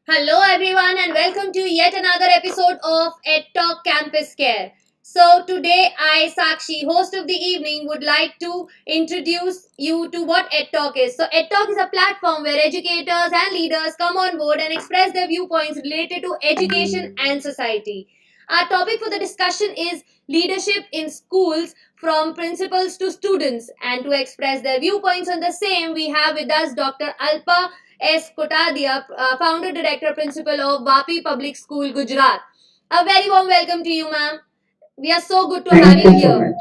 Hello, everyone, and welcome to yet another episode of Ed Talk Campus Care. So, today I, Sakshi, host of the evening, would like to introduce you to what Ed Talk is. So, Ed Talk is a platform where educators and leaders come on board and express their viewpoints related to education and society. Our topic for the discussion is leadership in schools from principals to students. And to express their viewpoints on the same, we have with us Dr. Alpa Kotadia, founder director principal of Vapi Public School, Gujarat. A very warm welcome to you, ma'am. We are so good to have Thank you you so here. much.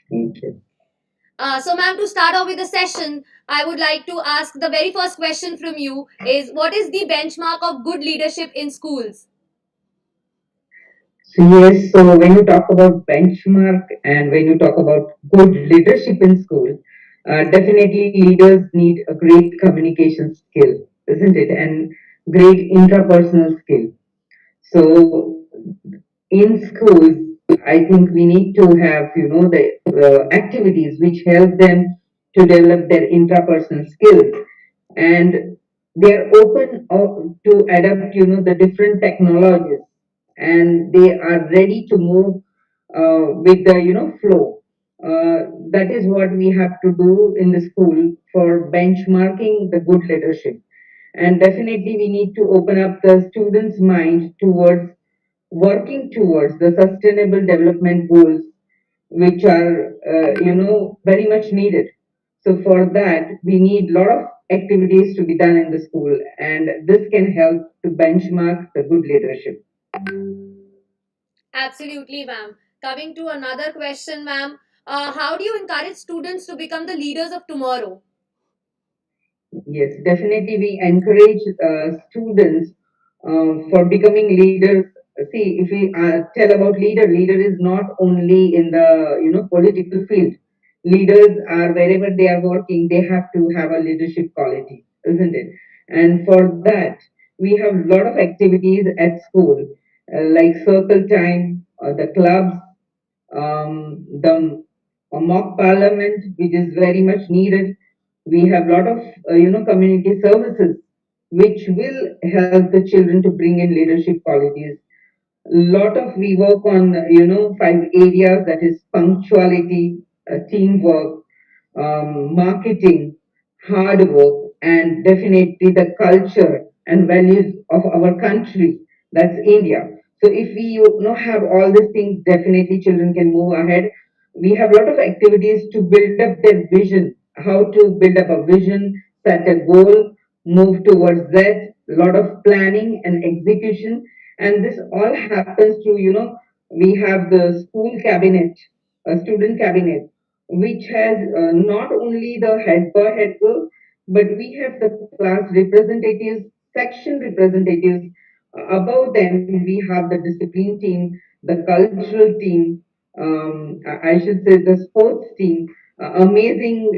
Thank you. So, ma'am, to start off with the session, I would like to ask the very first question from you is what is the benchmark of good leadership in schools? So when you talk about benchmark and when you talk about good leadership in school, definitely leaders need a great communication skill, isn't it? And great intrapersonal skill. So in schools, I think we need to have, the activities which help them to develop their intrapersonal skills, and they're open to adapt, the different technologies, and they are ready to move with the, flow. That is what we have to do in the school for benchmarking the good leadership. And definitely we need to open up the students' mind towards working towards the sustainable development goals, which are very much needed. So for that we need a lot of activities to be done in the school, and this can help to benchmark the good leadership. Absolutely, ma'am. Coming to another question, ma'am. How do you encourage students to become the leaders of tomorrow? Yes, definitely we encourage students for becoming leaders. See, if we tell about leader is not only in the political field. Leaders are wherever they are working, they have to have a leadership quality, isn't it? And for that, we have a lot of activities at school, like circle time, the clubs, the mock parliament, which is very much needed. We have a lot of community services which will help the children to bring in leadership qualities. Lot of we work on five areas, that is punctuality, teamwork, marketing, hard work, and definitely the culture and values of our country, that's India. So if we have all these things, definitely children can move ahead. We have a lot of activities to build up their vision, how to build up a vision, set a goal, move towards that. A lot of planning and execution, and this all happens through, we have the school cabinet, a student cabinet, which has not only the head boy head girl, but we have the class representatives, section representatives. Above them we have the discipline team, the cultural team, I should say the sports team. Amazing,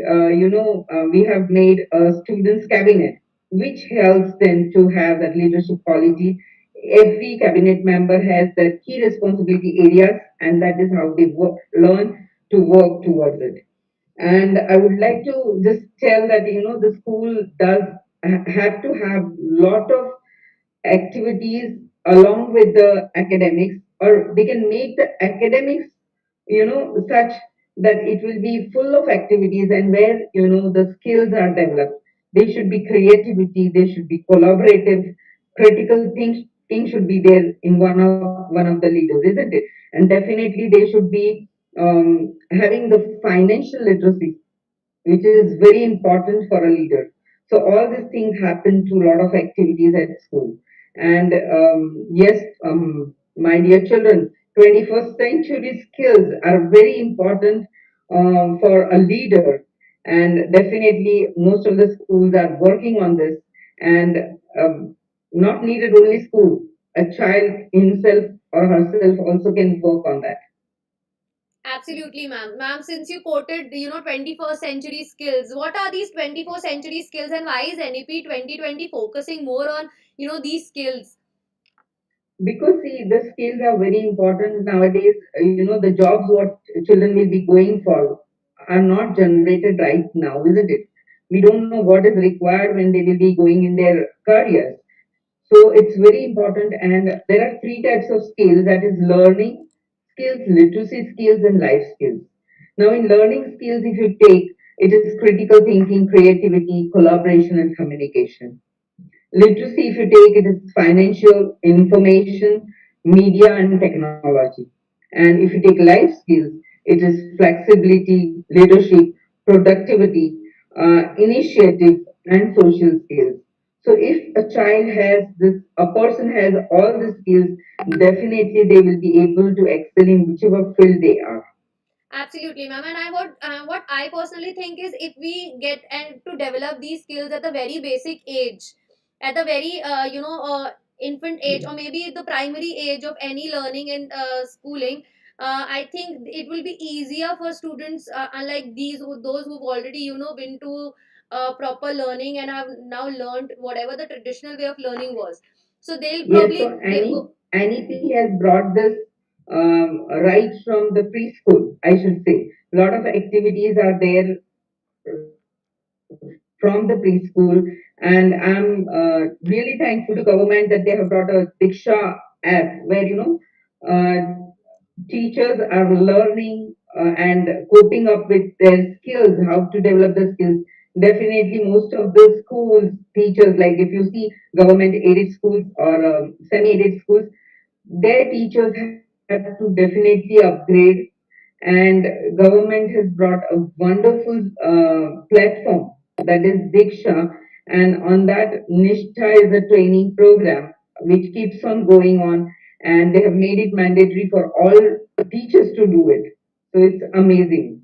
we have made a students cabinet which helps them to have that leadership quality. Every cabinet member has their key responsibility areas, and that is how they learn to work towards it. And I would like to just tell that the school does have to have lot of activities along with the academics, or they can make the academics such that it will be full of activities, and where the skills are developed. There should be creativity, there should be collaborative, critical things should be there in one of the leaders, isn't it? And definitely they should be having the financial literacy, which is very important for a leader. So all these things happen through a lot of activities at school. And yes, my dear children, 21st century skills are very important for a leader. And definitely most of the schools are working on this. And not needed only school, a child himself or herself also can work on that. Absolutely, ma'am. Ma'am, since you quoted, 21st century skills, what are these 21st century skills and why is NEP 2020 focusing more on, these skills? Because see, the skills are very important nowadays. The jobs what children will be going for are not generated right now, isn't it? We don't know what is required when they will be going in their careers. So it's very important. And there are three types of skills, that is learning skills, literacy skills, and life skills. Now, in learning skills, if you take, it is critical thinking, creativity, collaboration, and communication. Literacy, if you take, it is financial, information, media, and technology. And if you take life skills, it is flexibility, leadership, productivity, initiative, and social skills. So if a child has this, a person has all the skills, definitely they will be able to excel in whichever field they are. Absolutely, ma'am. And what I personally think is, if we get and to develop these skills at the very basic age, at the very infant age, or maybe the primary age of any learning and schooling, I think it will be easier for students, unlike those who've already been to proper learning and have now learned whatever the traditional way of learning was. So they'll Yes, probably so NEP has brought this right from the preschool, I should say. A lot of activities are there from the preschool, and I'm really thankful to government that they have brought a Diksha app where teachers are learning and coping up with their skills, how to develop the skills. Definitely, most of the schools, teachers, like if you see government aided schools or semi aided schools, their teachers have to definitely upgrade. And government has brought a wonderful platform, that is Diksha, and on that Nishtha is a training program which keeps on going on, and they have made it mandatory for all teachers to do it. So it's amazing.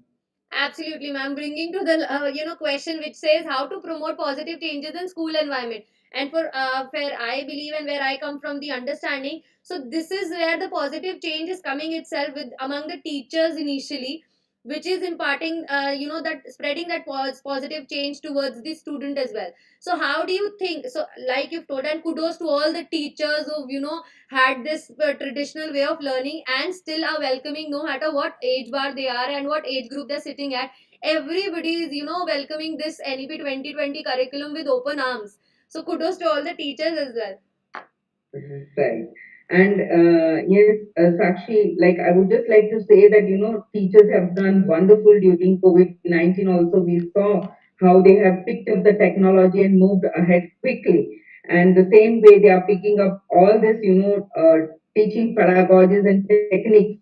Absolutely, ma'am. Bringing to the question which says how to promote positive changes in school environment, and for where I believe and where I come from, the understanding. So this is where the positive change is coming itself with among the teachers initially, which is imparting that spreading that positive change towards the student as well. So how do you think? So like you've told, and kudos to all the teachers who had this traditional way of learning and still are welcoming, no matter what age bar they are and what age group they're sitting at. Everybody is welcoming this NEP 2020 curriculum with open arms. So kudos to all the teachers as well. Right. And yes, Sakshi, like I would just like to say that, teachers have done wonderful during COVID-19 also. We saw how they have picked up the technology and moved ahead quickly. And the same way they are picking up all this, teaching pedagogies and techniques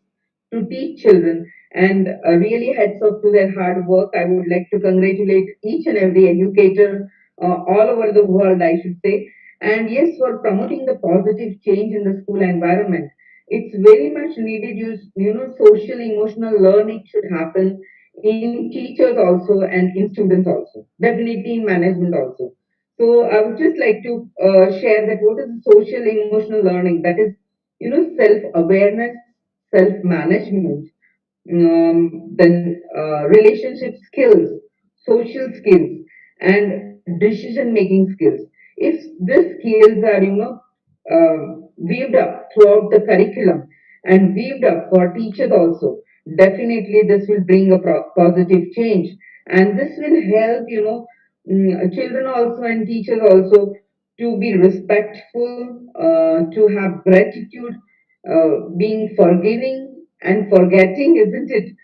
to teach children. And really heads off to their hard work. I would like to congratulate each and every educator all over the world, I should say. And yes, for promoting the positive change in the school environment, it's very much needed. Social emotional learning should happen in teachers also and in students also. Definitely in management also. So I would just like to share that what is social emotional learning? That is, self awareness, self management, then relationship skills, social skills, and decision making skills. If these skills are, weaved up throughout the curriculum and weaved up for teachers also, definitely this will bring a positive change, and this will help, children also and teachers also to be respectful, to have gratitude, being forgiving and forgetting, isn't it?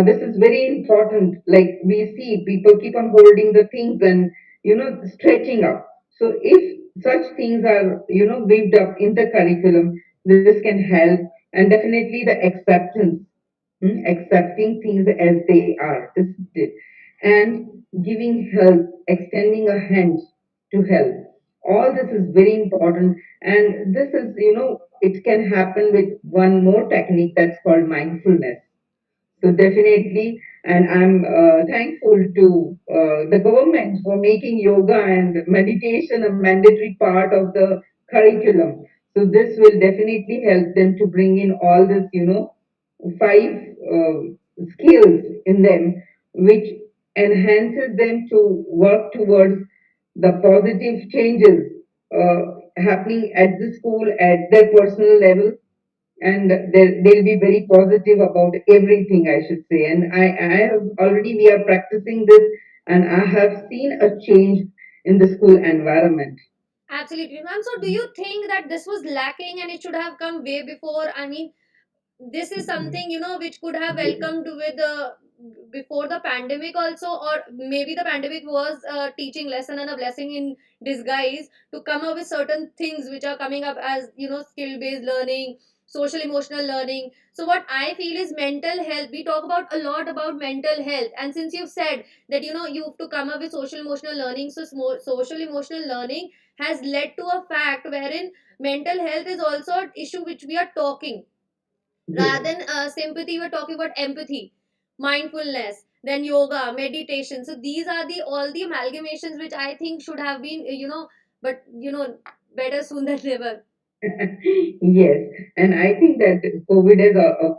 This is very important. Like we see, people keep on holding the things and stretching up. So if such things are weaved up in the curriculum, this can help, and definitely the acceptance, accepting things as they are, isn't it? And giving help, extending a hand to help. All this is very important, and this is it can happen with one more technique that's called mindfulness. So definitely, and I'm thankful to the government for making yoga and meditation a mandatory part of the curriculum. So this will definitely help them to bring in all this, five skills in them, which enhances them to work towards the positive changes happening at the school at their personal level, and they'll be very positive about everything, I should say. And I have already, we are practicing this, and I have seen a change in the school environment. Absolutely, ma'am. So, do you think that this was lacking and it should have come way before? I mean, this is something, which could have Yes. welcomed with before the pandemic also, or maybe the pandemic was a teaching lesson and a blessing in disguise to come up with certain things which are coming up as skill based learning, social emotional learning. So what I feel is mental health. We talk about a lot about mental health, and since you've said that you have to come up with social emotional learning, so social emotional learning has led to a fact wherein mental health is also an issue which we are talking. Rather Yes. than sympathy, we're talking about empathy, mindfulness, then yoga, meditation. So these are the all the amalgamations which I think should have been but better soon than never. Yes, and I think that COVID has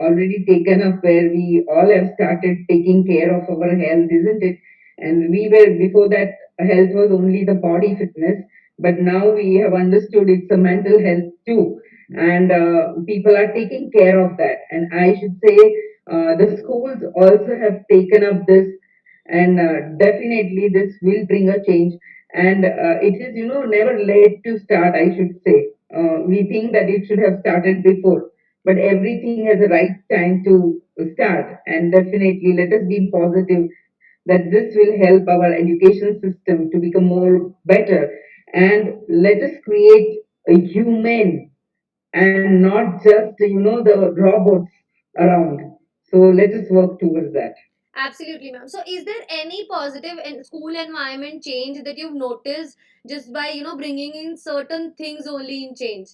already taken up where we all have started taking care of our health, isn't it? And we were before that, health was only the body fitness, but now we have understood it's a mental health too, and people are taking care of that. And I should say the schools also have taken up this, and definitely this will bring a change. And it is, never late to start, I should say. We think that it should have started before, but everything has a right time to start. And definitely, let us be positive that this will help our education system to become more better. And let us create a human and not just, the robots around. So let us work towards that. Absolutely, ma'am. So is there any positive in school environment change that you've noticed just by bringing in certain things only in change?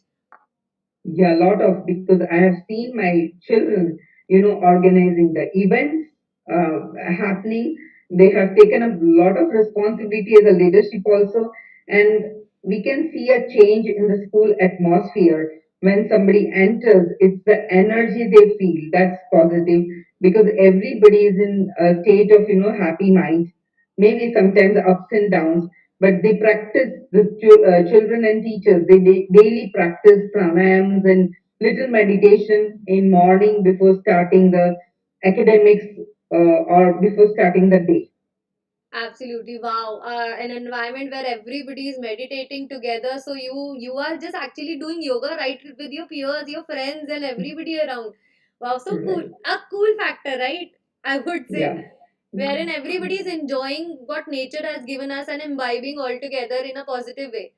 Yeah, a lot of, because I have seen my children, organizing the events happening. They have taken a lot of responsibility as a leadership also, and we can see a change in the school atmosphere when somebody enters. It's the energy they feel that's positive, because everybody is in a state of happy mind. Maybe sometimes ups and downs, but they practice, the children and teachers, they daily practice pranayams and little meditation in morning before starting the academics, or before starting the day. Absolutely, wow! An environment where everybody is meditating together. So you are just actually doing yoga right with your peers, your friends, and everybody around. Wow, so cool! Right. A cool factor, right? I would say, Yeah. wherein everybody is enjoying what nature has given us and imbibing all together in a positive way.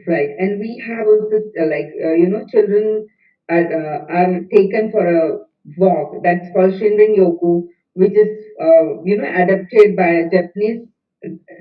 Right, and we have a system like, children are taken for a walk that's called Shinden Yoko, which is adapted by a Japanese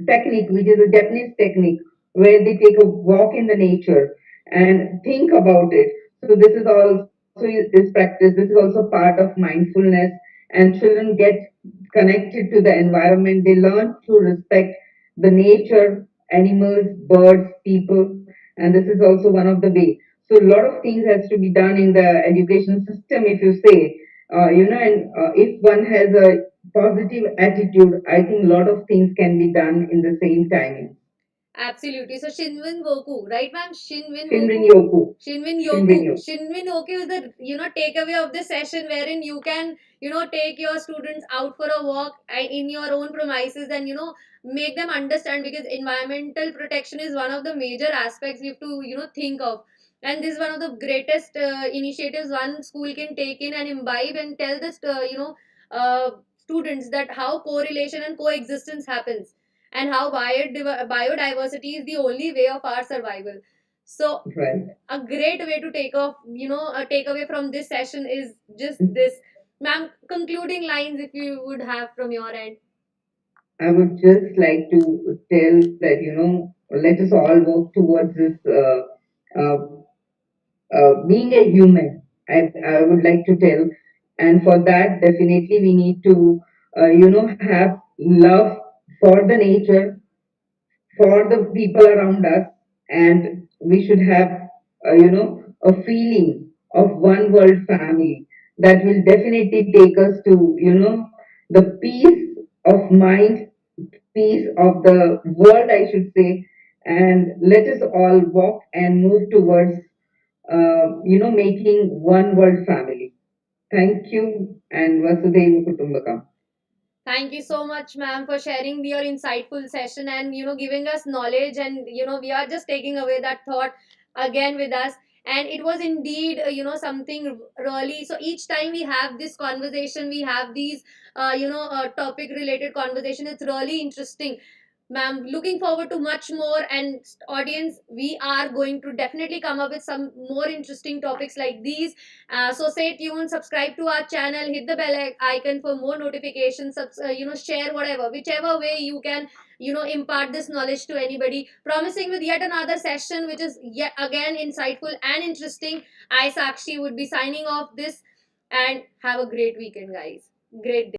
technique, which is a Japanese technique where they take a walk in the nature and think about it. So this is also this practice. This is also part of mindfulness, and children get connected to the environment. They learn to respect the nature, animals, birds, people, and this is also one of the way. So a lot of things has to be done in the education system, if you say, and if one has a positive attitude, I think a lot of things can be done in the same timing. Absolutely. So Shinwin Woku, right, ma'am? Shinwin Shinrin Woku. Yoku. Shinwin Shinrin Yoku. Yoku. Shinwin Woku is the takeaway of this session wherein you can take your students out for a walk in your own premises and make them understand, because environmental protection is one of the major aspects we have to think of, and this is one of the greatest initiatives one school can take in and imbibe and tell this students that how correlation and coexistence happens, and how biodiversity is the only way of our survival. So, Right. a great way to take off, a takeaway from this session is just this. Ma'am, concluding lines if you would have from your end. I would just like to tell that, let us all work towards this, uh, being a human. I would like to tell, and for that, definitely we need to, have love for the nature, for the people around us, and we should have, a feeling of one world family that will definitely take us to, the peace of mind, peace of the world, I should say. And let us all walk and move towards, making one world family. Thank you, and Vasudhaiva Kutumbakam. Thank you so much, ma'am, for sharing your insightful session and giving us knowledge. And we are just taking away that thought again with us. And it was indeed something really. So each time we have this conversation, we have these topic related conversation. It's really interesting, ma'am. Looking forward to much more. And audience, we are going to definitely come up with some more interesting topics like these. So stay tuned, subscribe to our channel, hit the bell icon for more notifications, share whatever, whichever way you can, impart this knowledge to anybody. Promising with yet another session, which is yet again insightful and interesting. I, Sakshi, would be signing off this, and have a great weekend, guys. Great day.